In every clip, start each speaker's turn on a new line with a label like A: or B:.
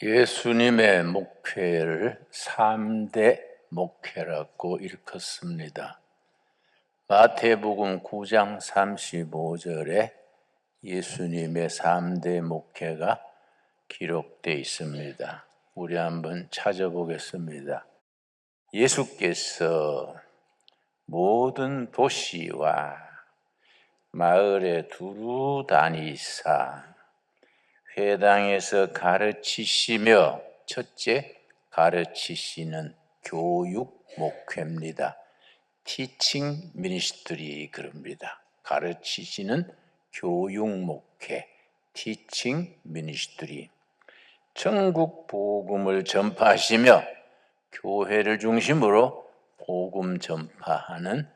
A: 예수님의 목회를 3대 목회라고 일컫습니다. 마태복음 9장 35절에 예수님의 3대 목회가 기록되어 있습니다. 우리 한번 찾아보겠습니다. 예수께서 모든 도시와 마을에 두루 다니사 회당에서 가르치시며, 첫째, 가르치시는 교육 목회입니다. 티칭 미니스트리 그럽니다. 가르치시는 교육 목회, 티칭 미니스트리. 천국 복음을 전파하시며 교회를 중심으로 복음 전파하는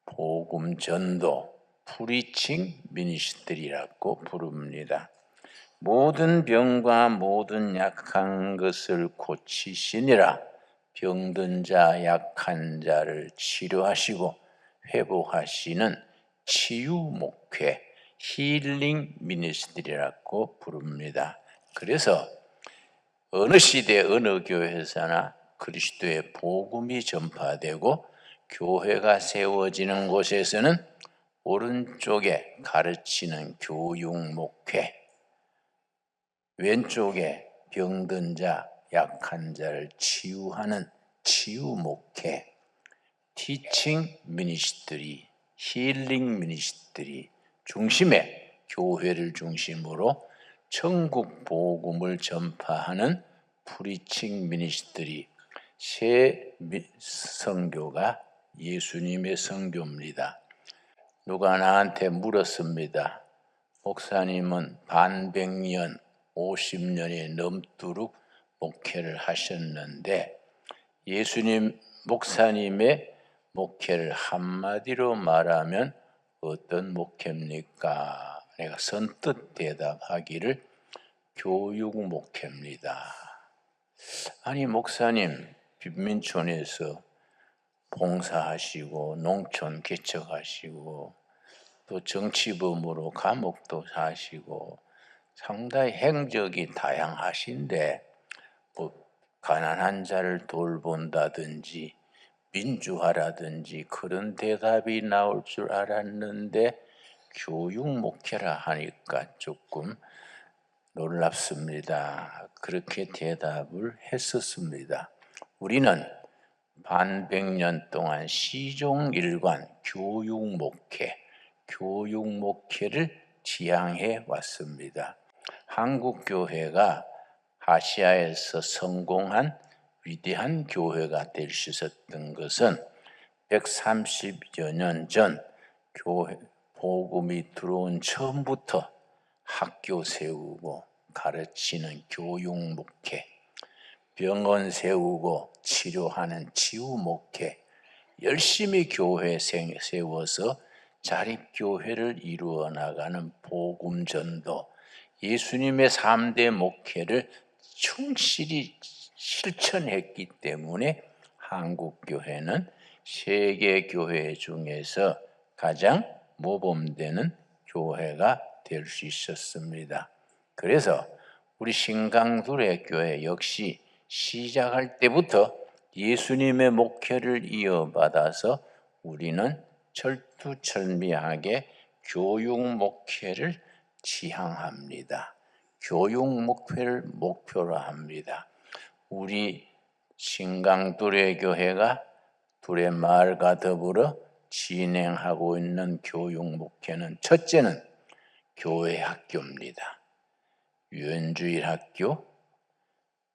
A: 복음 전도, 프리칭 미니스트리라고 부릅니다. 모든 병과 모든 약한 것을 고치시니라. 병든 자, 약한 자를 치료하시고 회복하시는 치유 목회, 힐링 미니스트리라고 부릅니다. 그래서 어느 시대 어느 교회에서나 그리스도의 복음이 전파되고 교회가 세워지는 곳에서는 오른쪽에 가르치는 교육 목회, 왼쪽에 병든 자, 약한 자를 치유하는 치유 목회, 티칭 미니스트리, 힐링 미니스트리 중심에 교회를 중심으로 천국 복음을 전파하는 프리칭 미니스트리, 세 선교가 예수님의 선교입니다. 누가 나한테 물었습니다. 목사님은 반백년 50년이 넘도록 목회를 하셨는데 예수님 목사님의 목회를 한마디로 말하면 어떤 목회입니까? 내가 선뜻 대답하기를 교육 목회입니다. 아니 목사님 빈민촌에서 봉사하시고 농촌 개척하시고 또 정치범으로 감옥도 사시고 상당히 행적이 다양하신데 가난한 자를 돌본다든지 민주화라든지 그런 대답이 나올 줄 알았는데 교육 목회라 하니까 조금 놀랍습니다. 그렇게 대답을 했었습니다. 우리는 반백년 동안 시종일관 교육 목회를 지향해 왔습니다. 한국 교회가 아시아에서 성공한 위대한 교회가 될 수 있었던 것은 130여 년 전 교회 복음이 들어온 처음부터 학교 세우고 가르치는 교육 목회, 병원 세우고 치료하는 치유 목회, 열심히 교회 세워서 자립교회를 이루어 나가는 복음 전도, 예수님의 3대 목회를 충실히 실천했기 때문에 한국 교회는 세계 교회 중에서 가장 모범되는 교회가 될 수 있었습니다. 그래서 우리 신강둘의 교회 역시 시작할 때부터 예수님의 목회를 이어받아서 우리는 철두철미하게 교육 목회를 지향합니다. 교육 목회를 목표로 합니다. 우리 신강둘의 교회가 둘의 마을과 더불어 진행하고 있는 교육 목회는 첫째는 교회 학교입니다. 유엔주일 학교,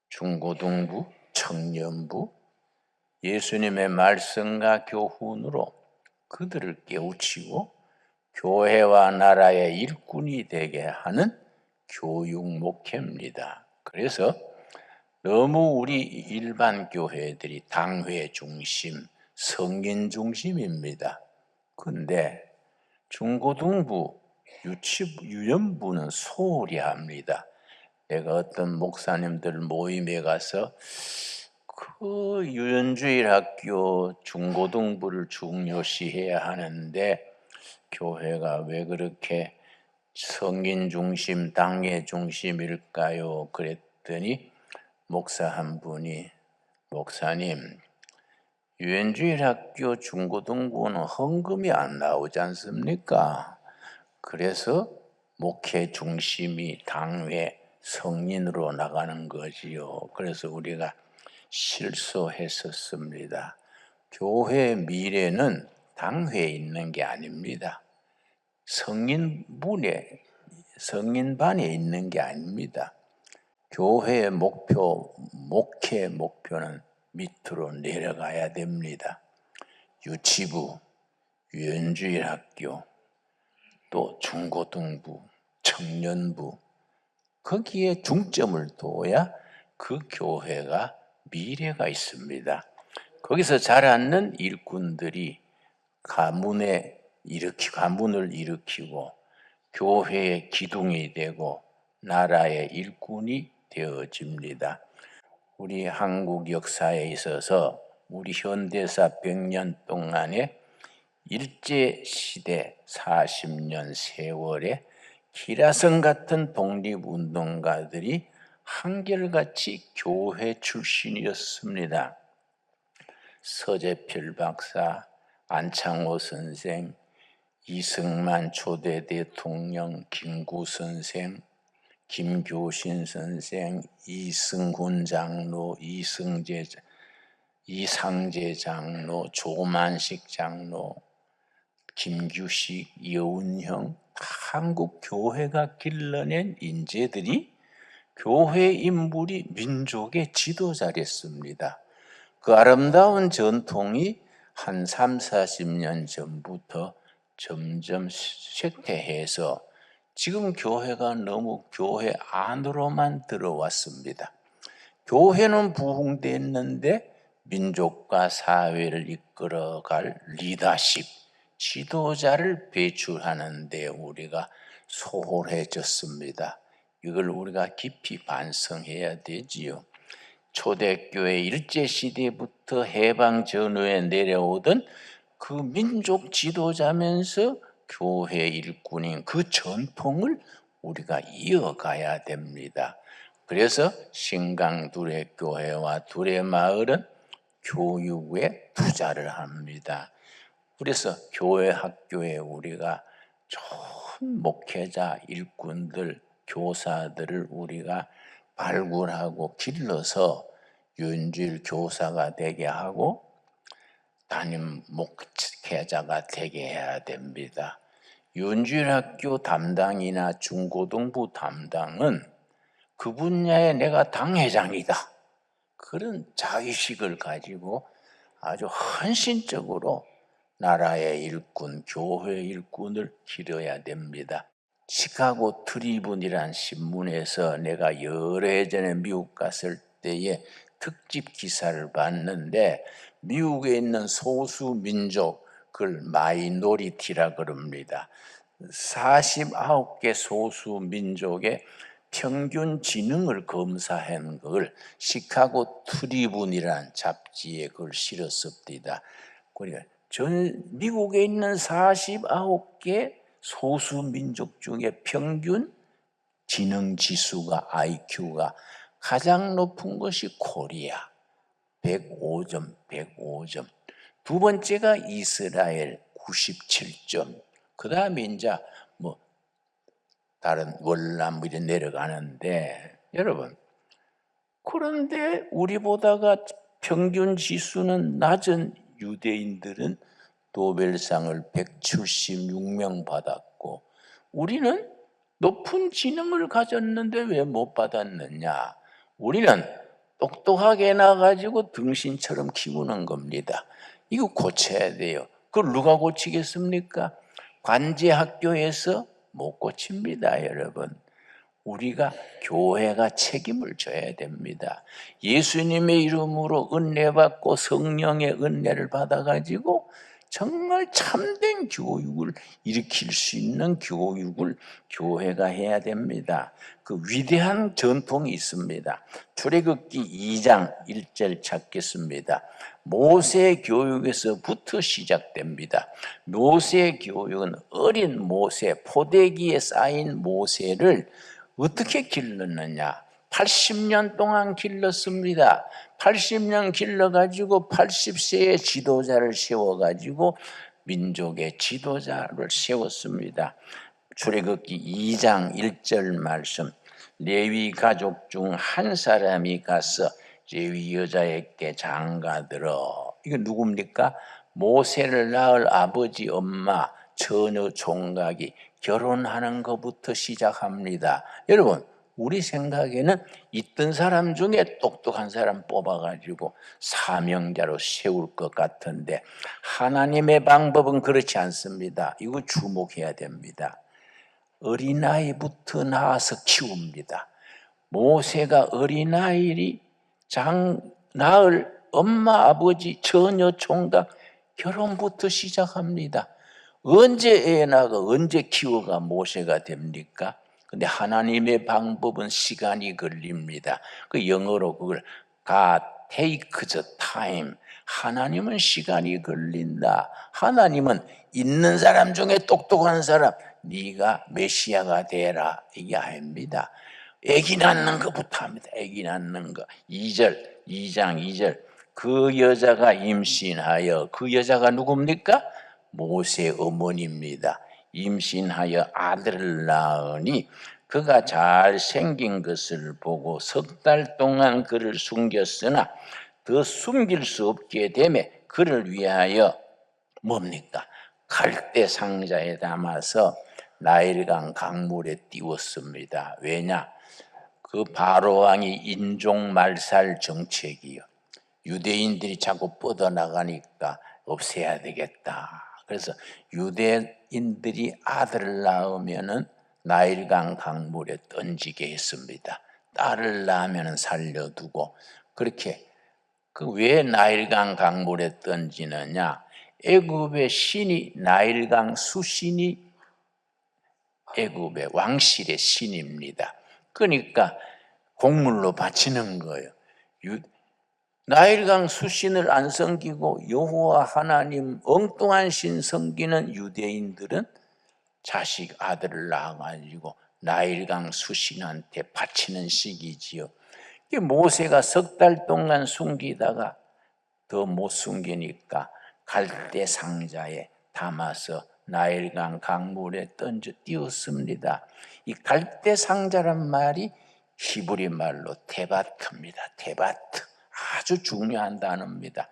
A: 중고등부, 청년부, 예수님의 말씀과 교훈으로 그들을 깨우치고 교회와 나라의 일꾼이 되게 하는 교육 목회입니다. 그래서 너무 우리 일반 교회들이 당회 중심, 성인 중심입니다. 근데 중고등부, 유년부는 소홀히 합니다. 내가 어떤 목사님들 모임에 가서 그 유연주일 학교 중고등부를 중요시해야 하는데 교회가 왜 그렇게 성인 중심, 당회 중심일까요? 그랬더니 목사 한 분이 목사님 유엔주일 학교 중고등부는 헌금이 안 나오지 않습니까? 그래서 목회 중심이 당회 성인으로 나가는 거지요. 그래서 우리가 실수했었습니다. 교회의 미래는 당회에 있는 게 아닙니다. 성인반에 있는 게 아닙니다. 교회의 목회 목표는 밑으로 내려가야 됩니다. 유치부, 유엔주일 학교, 또 중고등부, 청년부, 거기에 중점을 둬야 그 교회가 미래가 있습니다. 거기서 자라는 일꾼들이 가문을 일으키고 교회의 기둥이 되고 나라의 일꾼이 되어집니다. 우리 한국 역사에 있어서 우리 현대사 100년 동안에 일제시대 40년 세월에 기라성 같은 독립운동가들이 한결같이 교회 출신이었습니다. 서재필 박사, 안창호 선생, 이승만 초대 대통령, 김구 선생, 김교신 선생, 이승훈 장로, 이상제 장로, 조만식 장로, 김규식, 여운형, 한국 교회가 길러낸 인재들이 교회 인물이 민족의 지도자랬습니다. 그 아름다운 전통이 한 30-40년 전부터 점점 쇠퇴해서 지금 교회가 너무 교회 안으로만 들어왔습니다. 교회는 부흥됐는데 민족과 사회를 이끌어갈 리더십, 지도자를 배출하는 데 우리가 소홀해졌습니다. 이걸 우리가 깊이 반성해야 되지요. 초대교회 일제시대부터 해방 전후에 내려오던 그 민족 지도자면서 교회 일꾼인 그 전통을 우리가 이어가야 됩니다. 그래서 신강두레교회와 두레마을은 교육에 투자를 합니다. 그래서 교회 학교에 우리가 좋은 목회자, 일꾼들, 교사들을 우리가 발굴하고 길러서 유엔주일 교사가 되게 하고 담임 목회자가 되게 해야 됩니다. 유엔주일 학교 담당이나 중고등부 담당은 그 분야에 내가 당회장이다. 그런 자의식을 가지고 아주 헌신적으로 나라의 일꾼, 교회 일꾼을 기려야 됩니다. 시카고 트리뷴이라는 신문에서 내가 여러 해 전에 미국 갔을 때에 특집 기사를 봤는데 미국에 있는 소수 민족, 그걸 마이노리티라 그럽니다. 49개 소수 민족의 평균 지능을 검사한 걸 시카고 트리뷴이라는 잡지에 그걸 실었습니다. 그러니까 전 미국에 있는 49개 소수 민족 중에 평균 지능 지수가 IQ가 가장 높은 것이 코리아 105점. 두 번째가 이스라엘 97점. 그다음에 이제 뭐 다른 월남 이렇게 내려가는데 여러분, 그런데 우리보다가 평균 지수는 낮은 유대인들은 노벨상을 176명 받았고 우리는 높은 지능을 가졌는데 왜 못 받았느냐? 우리는 똑똑하게 나가지고 등신처럼 키우는 겁니다. 이거 고쳐야 돼요. 그걸 누가 고치겠습니까? 관제학교에서 못 고칩니다, 여러분. 우리가 교회가 책임을 져야 됩니다. 예수님의 이름으로 은혜 받고 성령의 은혜를 받아가지고 정말 참된 교육을 일으킬 수 있는 교육을 교회가 해야 됩니다. 그 위대한 전통이 있습니다. 출애굽기 2장 1절 찾겠습니다. 모세 교육에서부터 시작됩니다. 모세 교육은 어린 모세, 포대기에 쌓인 모세를 어떻게 길렀느냐? 80년 동안 길렀습니다. 80년 길러가지고 80세의 지도자를 세워가지고 민족의 지도자를 세웠습니다. 출애굽기 2장 1절 말씀, 레위 가족 중 한 사람이 가서 레위 여자에게 장가들어. 이거 누굽니까? 모세를 낳을 아버지, 엄마, 처녀 총각이 결혼하는 것부터 시작합니다. 여러분, 우리 생각에는 있던 사람 중에 똑똑한 사람 뽑아가지고 사명자로 세울 것 같은데 하나님의 방법은 그렇지 않습니다. 이거 주목해야 됩니다. 어린아이부터 낳아서 키웁니다. 모세가 어린아이를 낳을 엄마, 아버지, 처녀, 총각 결혼부터 시작합니다. 언제 애 낳아 언제 키워가 모세가 됩니까? 근데 하나님의 방법은 시간이 걸립니다. 그 영어로 그걸 God takes time. 하나님은 시간이 걸린다. 하나님은 있는 사람 중에 똑똑한 사람, 네가 메시아가 되라, 이게 아닙니다. 아기 낳는 것부터 합니다. 아기 낳는 거. 2장 2절. 그 여자가 임신하여, 그 여자가 누굽니까? 모세 어머니입니다. 임신하여 아들을 낳으니 그가 잘생긴 것을 보고 석 달 동안 그를 숨겼으나 더 숨길 수 없게 되매 그를 위하여 뭡니까? 갈대 상자에 담아서 나일강 강물에 띄웠습니다. 왜냐? 그 바로 왕이 인종 말살 정책이요. 유대인들이 자꾸 뻗어나가니까 없애야 되겠다. 그래서 유대인들이 아들을 낳으면은 나일강 강물에 던지게 했습니다. 딸을 낳으면 살려두고. 그렇게 왜 나일강 강물에 던지느냐? 애굽의 신이, 나일강 수신이 애굽의 왕실의 신입니다. 그러니까 곡물로 바치는 거예요. 나일강 수신을 안 섬기고 여호와 하나님 엉뚱한 신 섬기는 유대인들은 자식 아들을 낳아가지고 나일강 수신한테 바치는 시기지요. 모세가 석 달 동안 숨기다가 더 못 숨기니까 갈대 상자에 담아서 나일강 강물에 던져 띄웠습니다. 이 갈대 상자란 말이 히브리 말로 테바트입니다. 테바트. 아주 중요한 단어입니다.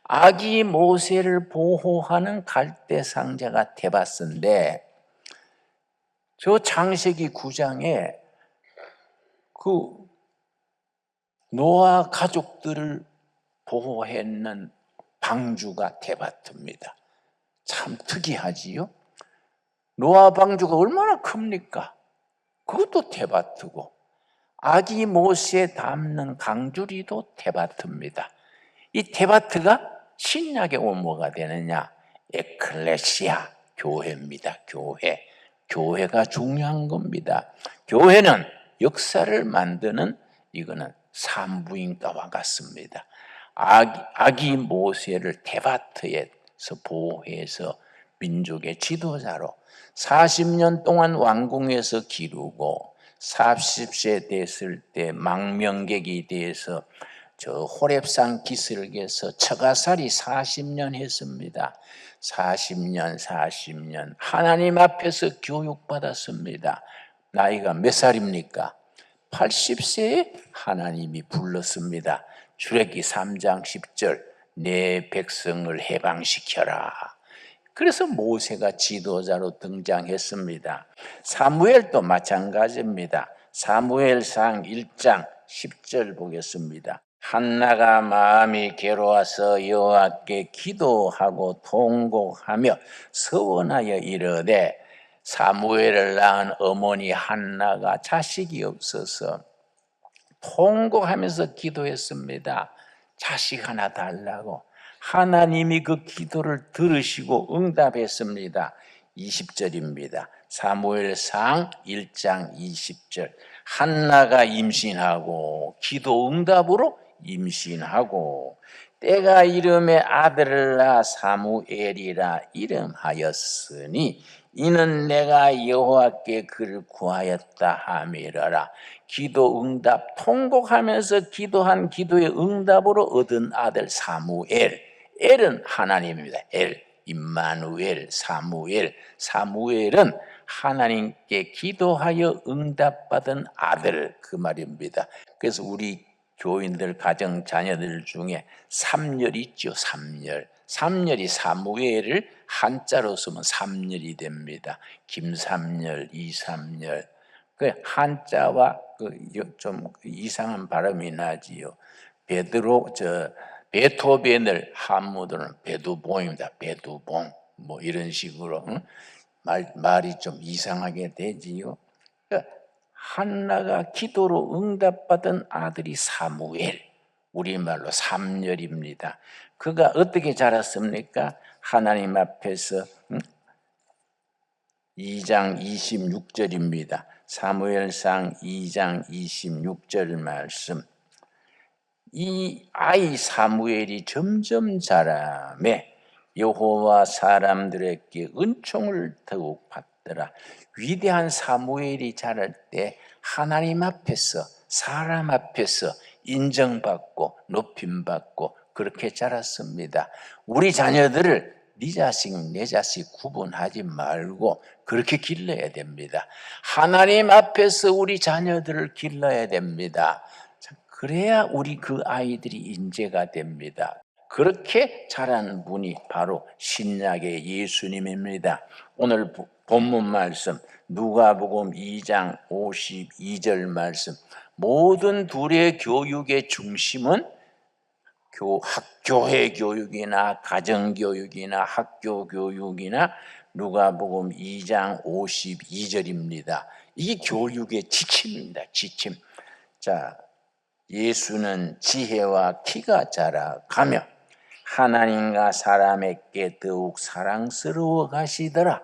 A: 아기 모세를 보호하는 갈대 상자가 테바스인데, 저 창세기 9장에 그 노아 가족들을 보호했는 방주가 테바트입니다. 참 특이하지요? 노아 방주가 얼마나 큽니까? 그것도 테바트고, 아기 모세 담는 강주리도 테바트입니다. 이 테바트가 신약에 오면 뭐가 되느냐? 에클레시아, 교회입니다. 교회. 교회가 중요한 겁니다. 교회는 역사를 만드는, 이거는 산부인과와 같습니다. 아기 모세를 테바트에서 보호해서 민족의 지도자로 40년 동안 왕궁에서 기르고 40세 됐을 때 망명객이 돼서 저 호렙산 기슭에서 처가살이 40년 했습니다. 40년 하나님 앞에서 교육받았습니다. 나이가 몇 살입니까? 80세에 하나님이 불렀습니다. 출애굽기 3장 10절, 내 백성을 해방시켜라. 그래서 모세가 지도자로 등장했습니다. 사무엘도 마찬가지입니다. 사무엘상 1장 10절 보겠습니다. 한나가 마음이 괴로워서 여호와께 기도하고 통곡하며 서원하여 이르되, 사무엘을 낳은 어머니 한나가 자식이 없어서 통곡하면서 기도했습니다. 자식 하나 달라고. 하나님이 그 기도를 들으시고 응답했습니다. 20절입니다. 사무엘상 1장 20절. 한나가 임신하고 기도 응답으로 임신하고 때가 이름에 아들을 낳아 사무엘이라 이름하였으니 이는 내가 여호와께 그를 구하였다 함이러라. 기도 응답 통곡하면서 기도한 기도의 응답으로 얻은 아들 사무엘. 엘은 하나님입니다. 엘, 임마누엘, 사무엘. 사무엘은 하나님께 기도하여 응답받은 아들, 그 말입니다. 그래서 우리 교인들 가정 자녀들 중에 삼열 있죠. 삼열. 삼열이 사무엘을 한자로 쓰면 삼열이 됩니다. 김삼열, 이삼열. 그 한자와 좀 이상한 발음이 나지요. 베토벤을 한문으로는 베두봉입니다. 베두봉. 뭐 이런 식으로 말이 좀 이상하게 되지요. 그러니까 한나가 기도로 응답받은 아들이 사무엘, 우리말로 삼열입니다. 그가 어떻게 자랐습니까? 하나님 앞에서 2장 26절입니다. 사무엘상 2장 26절 말씀. 이 아이 사무엘이 점점 자라매 여호와 사람들에게 은총을 더욱 받더라. 위대한 사무엘이 자랄 때 하나님 앞에서, 사람 앞에서 인정받고 높임받고 그렇게 자랐습니다. 우리 자녀들을 네 자식 내 자식 구분하지 말고 그렇게 길러야 됩니다. 하나님 앞에서 우리 자녀들을 길러야 됩니다. 그래야 우리 그 아이들이 인재가 됩니다. 그렇게 자란 분이 바로 신약의 예수님입니다. 오늘 본문 말씀 누가복음 2장 52절 말씀. 모든 둘의 교육의 중심은 학교의 교육이나 가정교육이나 학교 교육이나 누가복음 2장 52절입니다. 이게 교육의 지침입니다. 지침. 자, 예수는 지혜와 키가 자라가며 하나님과 사람에게 더욱 사랑스러워 가시더라.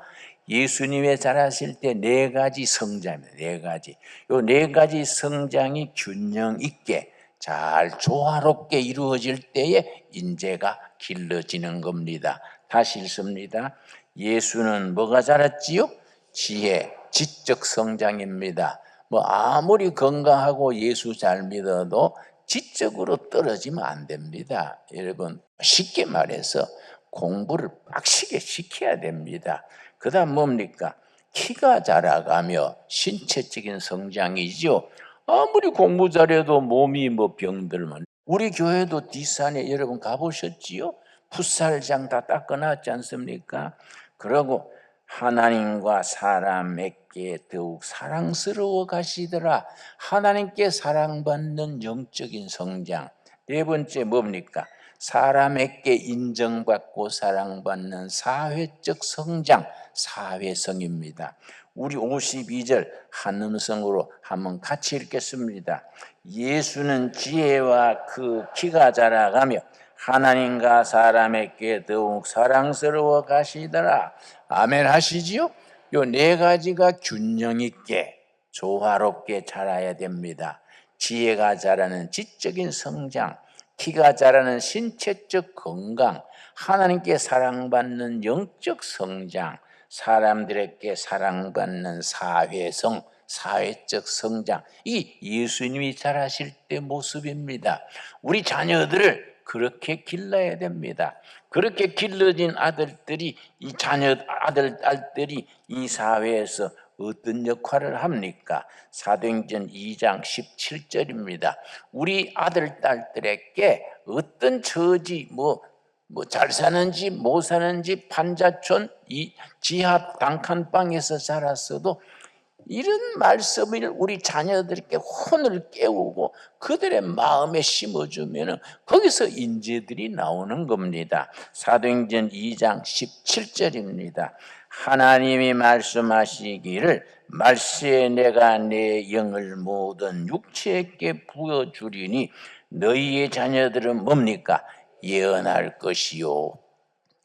A: 예수님의 자라실 때 네 가지 성장입니다. 네 가지. 요 네 가지 성장이 균형 있게 잘 조화롭게 이루어질 때에 인재가 길러지는 겁니다. 다시 읽습니다. 예수는 뭐가 자랐지요? 지혜, 지적 성장입니다. 아무리 건강하고 예수 잘 믿어도 지적으로 떨어지면 안 됩니다. 여러분, 쉽게 말해서 공부를 빡시게 시켜야 됩니다. 그 다음 뭡니까? 키가 자라가며 신체적인 성장이죠. 아무리 공부 잘해도 몸이 병들면. 우리 교회도 뒷산에 여러분 가보셨지요? 풋살장 다 닦아놨지 않습니까? 그러고 하나님과 사람에게 더욱 사랑스러워 가시더라. 하나님께 사랑받는 영적인 성장. 네 번째 뭡니까? 사람에게 인정받고 사랑받는 사회적 성장, 사회성입니다. 우리 52절 한음성으로 한번 같이 읽겠습니다. 예수는 지혜와 그 키가 자라가며 하나님과 사람에게 더욱 사랑스러워 가시더라. 아멘 하시지요? 요 네 가지가 균형 있게 조화롭게 자라야 됩니다. 지혜가 자라는 지적인 성장, 키가 자라는 신체적 건강, 하나님께 사랑받는 영적 성장, 사람들에게 사랑받는 사회성, 사회적 성장. 이 예수님이 자라실 때 모습입니다. 우리 자녀들을 그렇게 길러야 됩니다. 그렇게 길러진 아들들이, 이 딸들이 이 사회에서 어떤 역할을 합니까? 사도행전 2장 17절입니다. 우리 아들, 딸들에게 어떤 처지, 잘 사는지 못 사는지 판자촌, 지하 단칸방에서 자랐어도 이런 말씀을 우리 자녀들에게 혼을 깨우고 그들의 마음에 심어주면 거기서 인재들이 나오는 겁니다. 사도행전 2장 17절입니다. 하나님이 말씀하시기를 말세에 내가 내 영을 모든 육체에게 부어주리니 너희의 자녀들은 뭡니까? 예언할 것이요.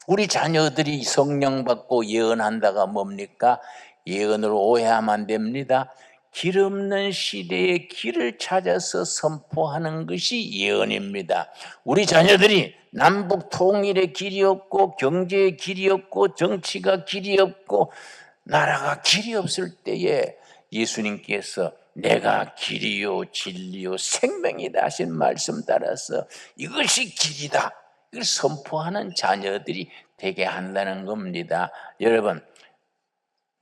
A: 우리 자녀들이 성령 받고 예언한다가 뭡니까? 예언으로 오해하면 안 됩니다. 길 없는 시대의 길을 찾아서 선포하는 것이 예언입니다. 우리 자녀들이 남북 통일의 길이 없고 경제의 길이 없고 정치가 길이 없고 나라가 길이 없을 때에 예수님께서 내가 길이요 진리요 생명이다 하신 말씀 따라서 이것이 길이다, 이걸 선포하는 자녀들이 되게 한다는 겁니다. 여러분,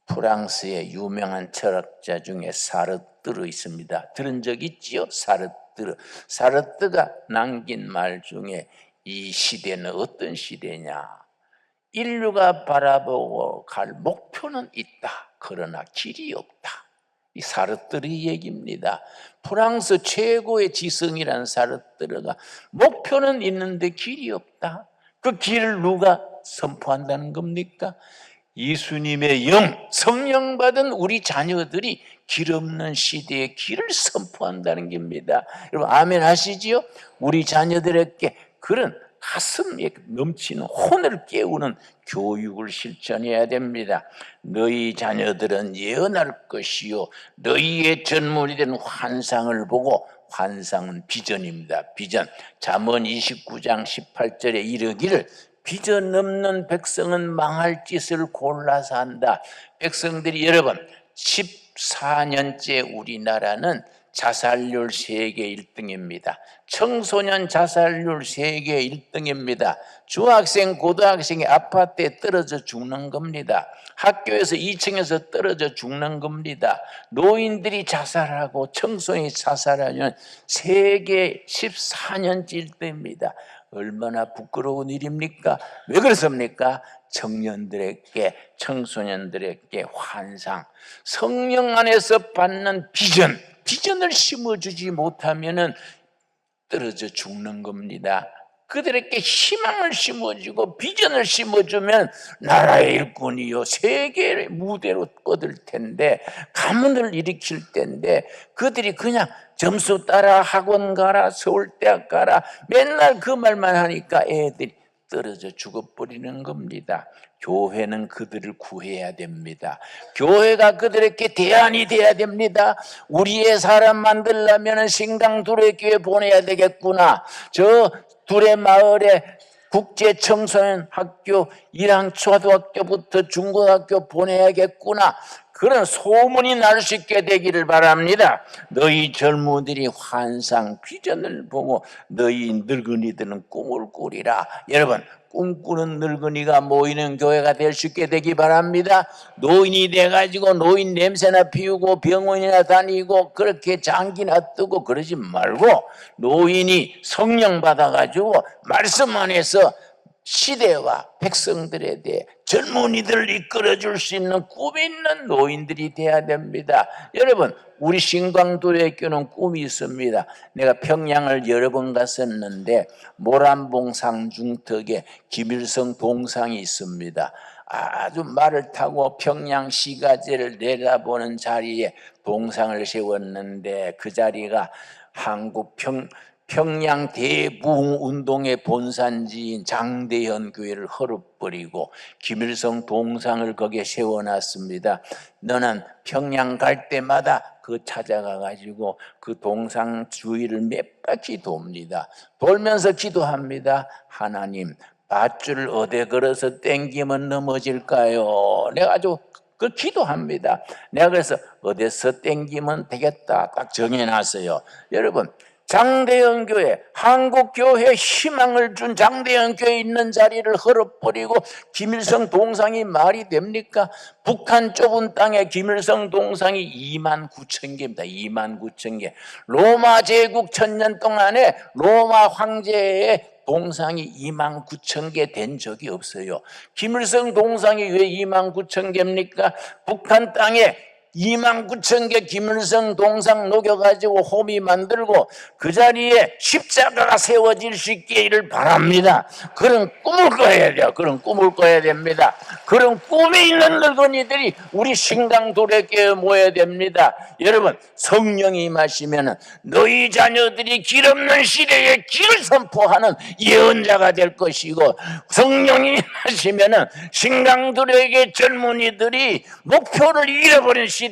A: 프랑스의 유명한 철학자 중에 사르뜨르 있습니다. 들은 적 있지요? 사르뜨르. 사르뜨르가 남긴 말 중에 이 시대는 어떤 시대냐? 인류가 바라보고 갈 목표는 있다. 그러나 길이 없다. 이 사르뜨르 얘기입니다. 프랑스 최고의 지성이라는 사르뜨르가 목표는 있는데 길이 없다. 그 길을 누가 선포한다는 겁니까? 예수님의 영, 성령 받은 우리 자녀들이 길 없는 시대의 길을 선포한다는 겁니다. 여러분 아멘 하시지요? 우리 자녀들에게 그런 가슴에 넘치는 혼을 깨우는 교육을 실천해야 됩니다. 너희 자녀들은 예언할 것이요 너희의 전문이 된 환상을 보고, 환상은 비전입니다. 비전. 잠언 29장 18절에 이르기를 비전 없는 백성은 망할 짓을 골라서 한다. 백성들이, 여러분 14년째 우리나라는 자살률 세계 1등입니다. 청소년 자살률 세계 1등입니다. 중학생, 고등학생이 아파트에 떨어져 죽는 겁니다. 학교에서 2층에서 떨어져 죽는 겁니다. 노인들이 자살하고 청소년이 자살하면 세계 14년째 1등입니다. 얼마나 부끄러운 일입니까? 왜 그렇습니까? 청년들에게, 청소년들에게 환상, 성령 안에서 받는 비전을 심어주지 못하면 떨어져 죽는 겁니다. 그들에게 희망을 심어주고 비전을 심어주면 나라의 일꾼이요 세계의 무대로 뻗을 텐데, 가문을 일으킬 텐데, 그들이 그냥 점수 따라 학원 가라 서울대학 가라 맨날 그 말만 하니까 애들이 떨어져 죽어버리는 겁니다. 교회는 그들을 구해야 됩니다. 교회가 그들에게 대안이 돼야 됩니다. 우리의 사람 만들려면 신당 두레교회 보내야 되겠구나. 저 두레 마을에 국제 청소년 학교 1학 초등학교부터 중고등학교 보내야겠구나. 그런 소문이 날 수 있게 되기를 바랍니다. 너희 젊은이들이 환상, 비전을 보고 너희 늙은이들은 꿈을 꾸리라. 여러분, 꿈꾸는 늙은이가 모이는 교회가 될 수 있게 되기 바랍니다. 노인이 돼가지고 노인 냄새나 피우고 병원이나 다니고 그렇게 장기나 뜨고 그러지 말고, 노인이 성령 받아가지고 말씀 안에서 시대와 백성들에 대해 젊은이들을 이끌어줄 수 있는 꿈이 있는 노인들이 돼야 됩니다. 여러분, 우리 신광도회교는 꿈이 있습니다. 내가 평양을 여러 번 갔었는데 모란봉 상중턱에 김일성 동상이 있습니다. 아주 말을 타고 평양 시가지를 내다보는 자리에 동상을 세웠는데, 그 자리가 한국 평양 대부흥운동의 본산지인 장대현 교회를 헐어버리고 김일성 동상을 거기에 세워놨습니다. 너는 평양 갈 때마다 그 찾아가가지고 그 동상 주위를 몇 바퀴 돕니다. 돌면서 기도합니다. 하나님, 밧줄 어디 걸어서 땡기면 넘어질까요? 내가 아주 그 기도합니다. 내가 그래서 어디서 땡기면 되겠다 딱 정해놨어요. 여러분, 장대현 교회, 한국교회에 희망을 준 장대현 교회에 있는 자리를 헐어버리고 김일성 동상이 말이 됩니까? 북한 좁은 땅에 김일성 동상이 29,000개입니다. 29,000개. 로마 제국 1000년 동안에 로마 황제의 동상이 29,000개 된 적이 없어요. 김일성 동상이 왜 29,000개입니까? 북한 땅에 29,000개 김일성 동상 녹여가지고 호미 만들고 그 자리에 십자가가 세워질 수 있기를 바랍니다. 그런 꿈을 꿔야 돼요. 그런 꿈을 꿔야 됩니다. 그런 꿈이 있는 늙은이들이 우리 신강도래교회에 모여야 됩니다. 여러분, 성령이 임하시면 너희 자녀들이 길 없는 시대에 길을 선포하는 예언자가 될 것이고, 성령이 임하시면 신강도래교회 젊은이들이 목표를 잃어버린 시대에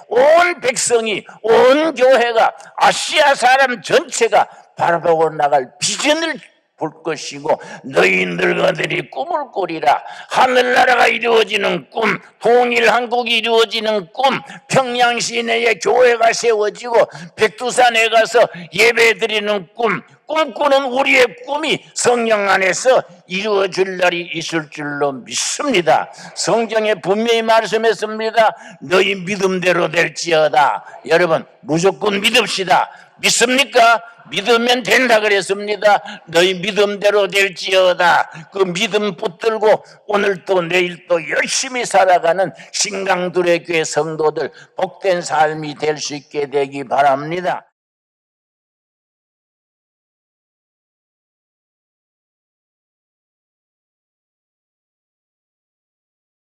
A: 온 백성이, 온 교회가, 아시아 사람 전체가 바라보고 나갈 비전을 볼 것이고 너희 늙어들이 꿈을 꾸리라. 하늘나라가 이루어지는 꿈, 통일한국이 이루어지는 꿈, 평양 시내에 교회가 세워지고 백두산에 가서 예배드리는 꿈, 꿈꾸는 우리의 꿈이 성령 안에서 이루어질 날이 있을 줄로 믿습니다. 성경에 분명히 말씀했습니다. 너희 믿음대로 될지어다. 여러분 무조건 믿읍시다. 믿습니까? 믿으면 된다 그랬습니다. 너희 믿음대로 될지어다. 그 믿음 붙들고 오늘도 내일도 열심히 살아가는 신강들의 교회 성도들 복된 삶이 될 수 있게 되기 바랍니다.